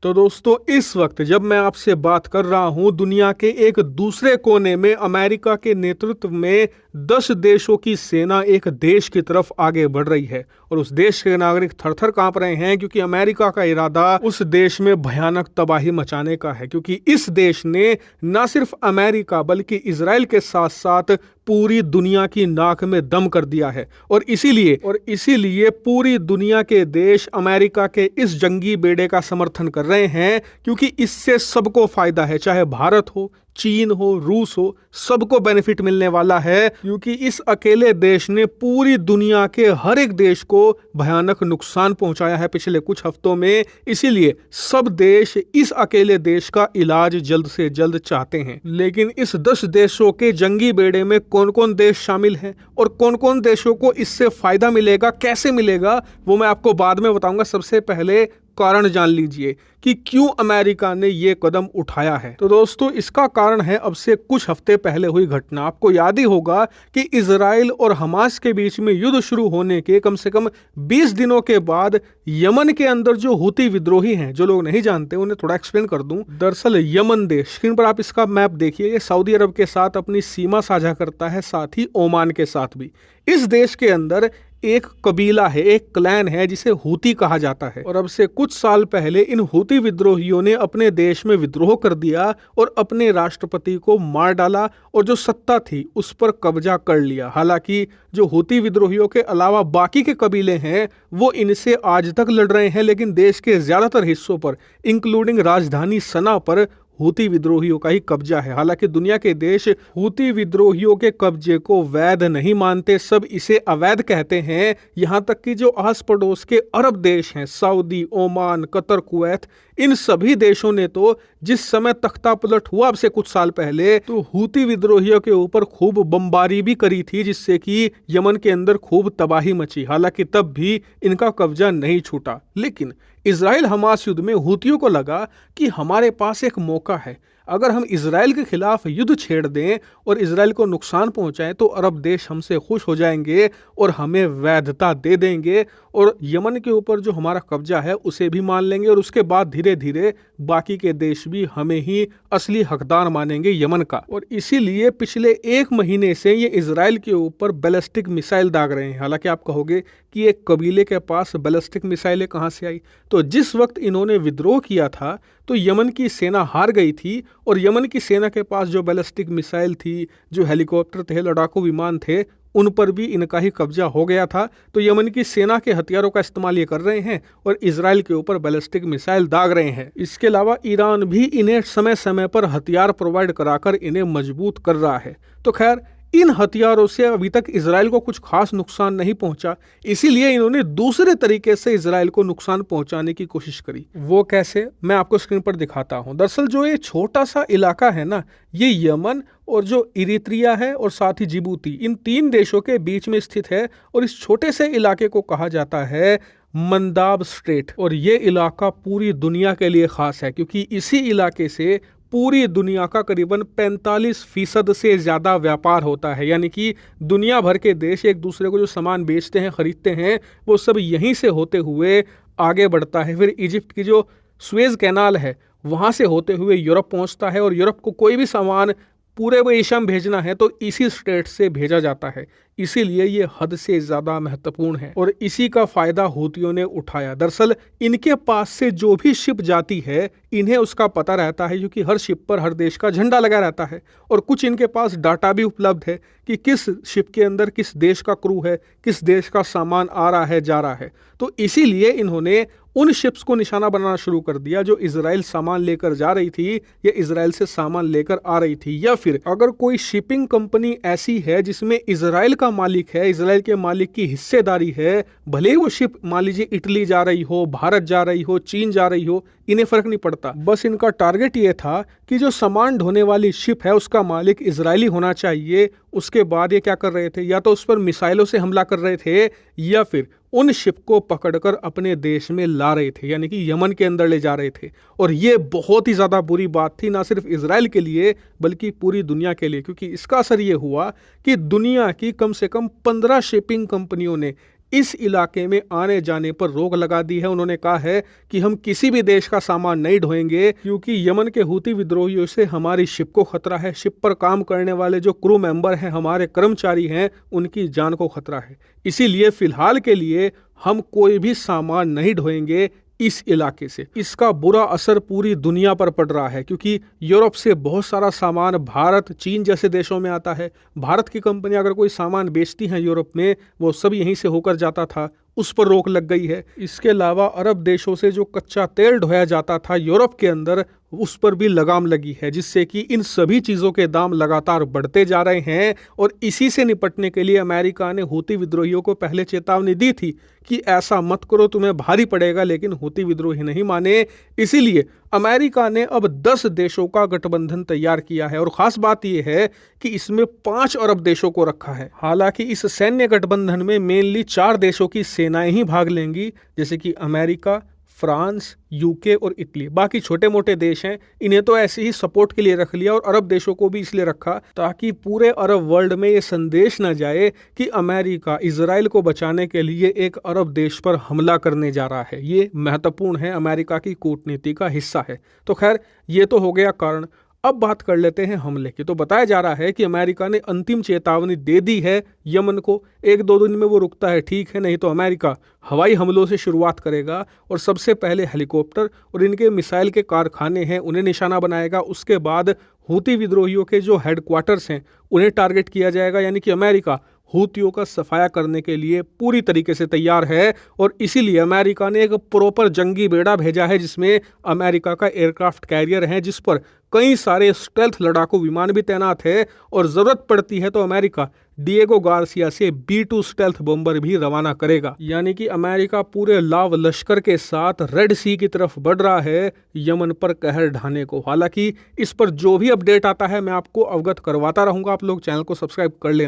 तो दोस्तों, इस वक्त जब मैं आपसे बात कर रहा हूं, दुनिया के एक दूसरे कोने में अमेरिका के नेतृत्व में 10 देशों की सेना एक देश की तरफ आगे बढ़ रही है और उस देश के नागरिक थर-थर कांप रहे हैं क्योंकि अमेरिका का इरादा उस देश में भयानक तबाही मचाने का है। क्योंकि इस देश ने न सिर्फ अमेरिका बल्कि इजराइल के साथ साथ पूरी दुनिया की नाक में दम कर दिया है और इसीलिए पूरी दुनिया के देश अमेरिका के इस जंगी बेड़े का समर्थन कर रहे हैं क्योंकि इससे सबको फायदा है, चाहे भारत हो, चीन हो, रूस हो, सबको बेनिफिट मिलने वाला है क्योंकि इस अकेले देश ने पूरी दुनिया के हर एक देश को भयानक नुकसान पहुंचाया है पिछले कुछ हफ्तों में। इसीलिए सब देश इस अकेले देश का इलाज जल्द से जल्द चाहते हैं। लेकिन इस 10 देशों के जंगी बेड़े में कौन कौन देश शामिल हैं और कौन कौन देशों को इससे फायदा मिलेगा, कैसे मिलेगा, वो मैं आपको बाद में बताऊंगा। सबसे पहले कारण जान लीजिए कि क्यों अमेरिका ने ये कदम उठाया है। तो दोस्तों, इसका कारण है अब से कुछ हफ्ते पहले हुई घटना। आपको याद ही होगा कि इजराइल और हमास के बीच में युद्ध शुरू होने के कम से कम 20 दिनों के बाद यमन के अंदर जो हूती विद्रोही हैं, जो लोग नहीं जानते उन्हें थोड़ा एक्सप्लेन कर दूं। दरअसल यमन देश, स्क्रीन पर आप इसका मैप देखिए, ये सऊदी अरब के साथ अपनी सीमा साझा करता है, साथ ही ओमान के साथ भी। इस देश के अंदर एक कबीला है, एक क्लैन है जिसे हूती कहा जाता है और अब से कुछ साल पहले इन हूती विद्रोहियों ने अपने देश में विद्रोह कर दिया और अपने राष्ट्रपति को मार डाला और जो सत्ता थी उस पर कब्जा कर लिया। हालांकि जो हूती विद्रोहियों के अलावा बाकी के कबीले हैं वो इनसे आज तक लड़ रहे हैं, लेकिन देश के ज्यादातर हिस्सों पर इंक्लूडिंग राजधानी सना पर हूती विद्रोहियों का ही कब्जा है। हालांकि दुनिया के देश हूती विद्रोहियों के कब्जे को वैध नहीं मानते, सब इसे अवैध कहते हैं। यहां तक कि जो आस पड़ोस के अरब देश हैं, सऊदी, ओमान, कतर, कुवैत, इन सभी देशों ने तो जिस समय तख्ता पलट हुआ अब से कुछ साल पहले, तो हूती विद्रोहियों के ऊपर खूब बमबारी भी करी थी जिससे कि यमन के अंदर खूब तबाही मची। हालांकि तब भी इनका कब्जा नहीं छूटा। लेकिन इजराइल हमास युद्ध में हूतियों को लगा कि हमारे पास एक मौका है, अगर हम इजराइल के खिलाफ युद्ध छेड़ दें और इजराइल को नुकसान पहुंचाएं तो अरब देश हमसे खुश हो जाएंगे और हमें वैधता दे देंगे और यमन के ऊपर जो हमारा कब्जा है उसे भी मान लेंगे और उसके बाद धीरे धीरे बाकी के देश भी हमें ही असली हकदार मानेंगे यमन का। और इसीलिए पिछले 1 महीने से ये इजराइल के ऊपर बैलिस्टिक मिसाइल दाग रहे हैं। हालांकि आप कहोगे कि एक कबीले के पास बैलिस्टिक मिसाइलें कहाँ से आई, तो जिस वक्त इन्होंने विद्रोह किया था तो यमन की सेना हार गई थी और यमन की सेना के पास जो बैलिस्टिक मिसाइल थी, जो हेलीकॉप्टर थे, लड़ाकू विमान थे, उन पर भी इनका ही कब्जा हो गया था। तो यमन की सेना के हथियारों का इस्तेमाल ये कर रहे हैं और इजराइल के ऊपर बैलिस्टिक मिसाइल दाग रहे हैं। इसके अलावा ईरान भी इन्हें समय समय पर हथियार प्रोवाइड कराकर इन्हें मजबूत कर रहा है। तो खैर, इन हथियारों से अभी तक इजराइल को कुछ खास नुकसान नहीं पहुंचा, इसीलिए इन्होंने दूसरे तरीके से इजराइल को नुकसान पहुंचाने की कोशिश करी। वो कैसे, मैं आपको स्क्रीन पर दिखाता हूं। दरअसल जो ये छोटा सा इलाका है ना, ये यमन और जो इरित्रिया है और साथ ही जिबूती, इन 3 देशों के बीच में स्थित है और इस छोटे से इलाके को कहा जाता है मंदाब स्ट्रेट। और ये इलाका पूरी दुनिया के लिए खास है क्योंकि इसी इलाके से पूरी दुनिया का करीबन 45% से ज़्यादा व्यापार होता है। यानी कि दुनिया भर के देश एक दूसरे को जो सामान बेचते हैं, खरीदते हैं, वो सब यहीं से होते हुए आगे बढ़ता है। फिर इजिप्ट की जो सुएज कैनाल है वहाँ से होते हुए यूरोप पहुँचता है और यूरोप को कोई भी सामान पूरे एशिया में भेजना है तो इसी स्टेट से भेजा जाता है। इसीलिए ये हद से ज़्यादा महत्वपूर्ण है और इसी का फ़ायदा हूतियों ने उठाया। दरअसल इनके पास से जो भी शिप जाती है इन्हें उसका पता रहता है क्योंकि हर शिप पर हर देश का झंडा लगा रहता है और कुछ इनके पास डाटा भी उपलब्ध है कि किस शिप के अंदर किस देश का क्रू है, किस देश का सामान आ रहा है, जा रहा है। तो इसीलिए इन्होंने उन शिप्स को निशाना बनाना शुरू कर दिया जो इजराइल सामान लेकर जा रही थी या इजराइल से सामान लेकर आ रही थी। या फिर अगर कोई शिपिंग कंपनी ऐसी है जिसमें इजराइल का मालिक है, इजराइल के मालिक की हिस्सेदारी है, भले ही वो शिप मान लीजिए इटली जा रही हो, भारत जा रही हो, चीन जा रही हो, इन्हें फर्क नहीं पड़ता। बस इनका टारगेट ये था कि जो सामान ढोने वाली शिप है उसका मालिक इजरायली होना चाहिए। उसके बाद ये क्या कर रहे थे, या तो उस पर मिसाइलों से हमला कर रहे थे या फिर उन शिप को पकड़कर अपने देश में ला रहे थे, यानी कि यमन के अंदर ले जा रहे थे। और ये बहुत ही ज़्यादा बुरी बात थी, ना सिर्फ इजराइल के लिए बल्कि पूरी दुनिया के लिए, क्योंकि इसका असर ये हुआ कि दुनिया की कम से कम 15 शिपिंग कंपनियों ने इस इलाके में आने जाने पर रोक लगा दी है। उन्होंने कहा है कि हम किसी भी देश का सामान नहीं ढोएंगे क्योंकि यमन के हूती विद्रोहियों से हमारी शिप को खतरा है। शिप पर काम करने वाले जो क्रू मेंबर हैं, हमारे कर्मचारी हैं, उनकी जान को खतरा है। इसीलिए फिलहाल के लिए हम कोई भी सामान नहीं ढोएंगे इस इलाके से। इसका बुरा असर पूरी दुनिया पर पड़ रहा है क्योंकि यूरोप से बहुत सारा सामान भारत, चीन जैसे देशों में आता है। भारत की कंपनियां अगर कोई सामान बेचती हैं यूरोप में, वो सब यहीं से होकर जाता था, उस पर रोक लग गई है। इसके अलावा अरब देशों से जो कच्चा तेल ढोया जाता था यूरोप के अंदर, उस पर भी लगाम लगी है, जिससे कि इन सभी चीज़ों के दाम लगातार बढ़ते जा रहे हैं। और इसी से निपटने के लिए अमेरिका ने हूती विद्रोहियों को पहले चेतावनी दी थी कि ऐसा मत करो, तुम्हें भारी पड़ेगा, लेकिन हूती विद्रोही नहीं माने। इसीलिए अमेरिका ने अब 10 देशों का गठबंधन तैयार किया है और ख़ास बात यह है कि इसमें 5 अरब देशों को रखा है। हालांकि इस सैन्य गठबंधन में मेनली 4 देशों की सेनाएं ही भाग लेंगी, जैसे कि अमेरिका, फ्रांस, यूके और इटली। बाकी छोटे मोटे देश हैं, इन्हें तो ऐसे ही सपोर्ट के लिए रख लिया। और अरब देशों को भी इसलिए रखा ताकि पूरे अरब वर्ल्ड में ये संदेश न जाए कि अमेरिका इजराइल को बचाने के लिए एक अरब देश पर हमला करने जा रहा है। ये महत्वपूर्ण है, अमेरिका की कूटनीति का हिस्सा है। तो खैर, ये तो हो गया कारण। अब बात कर लेते हैं हमले की। तो बताया जा रहा है कि अमेरिका ने अंतिम चेतावनी दे दी है यमन को। 1-2 दिन में वो रुकता है, ठीक है, नहीं तो अमेरिका हवाई हमलों से शुरुआत करेगा और सबसे पहले हेलीकॉप्टर और इनके मिसाइल के कारखाने हैं उन्हें निशाना बनाएगा। उसके बाद हूती विद्रोहियों के जो हेडक्वार्टर्स हैं उन्हें टारगेट किया जाएगा। यानी कि अमेरिका हूतियों का सफाया करने के लिए पूरी तरीके से तैयार है। और इसीलिए अमेरिका ने एक प्रॉपर जंगी बेड़ा भेजा है जिसमें अमेरिका का एयरक्राफ्ट कैरियर है, जिस पर कई सारे स्टेल्थ लड़ाकू विमान भी तैनात है। और ज़रूरत पड़ती है तो अमेरिका डिएगो गार्सिया से B-2 स्टेल्थ बॉम्बर भी रवाना करेगा। यानी कि अमेरिका पूरे लाव लश्कर के साथ रेड सी की तरफ बढ़ रहा है यमन पर कहर ढाने को। हालांकि इस पर जो भी अपडेट आता है मैं आपको अवगत करवाता रहूंगा। आप लोग चैनल को सब्सक्राइब कर लेना।